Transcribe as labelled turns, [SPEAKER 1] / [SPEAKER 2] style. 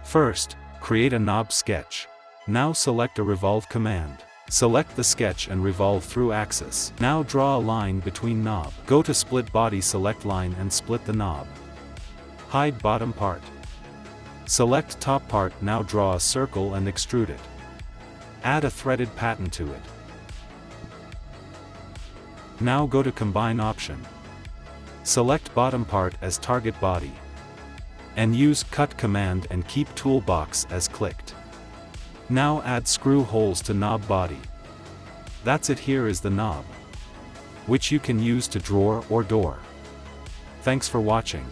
[SPEAKER 1] First, create a knob sketch. Now select a revolve command. Select the sketch and revolve through axis. Now draw a line between knob. Go to split body, select line and split the knob. Hide bottom part. Select top part, now draw a circle and extrude it. Add a threaded pattern to it. Now go to combine option. Select bottom part as target body. And use cut command and keep toolbox as clicked. Now add screw holes to knob body. That's it. Here is the knob, which you can use to drawer or door. Thanks for watching.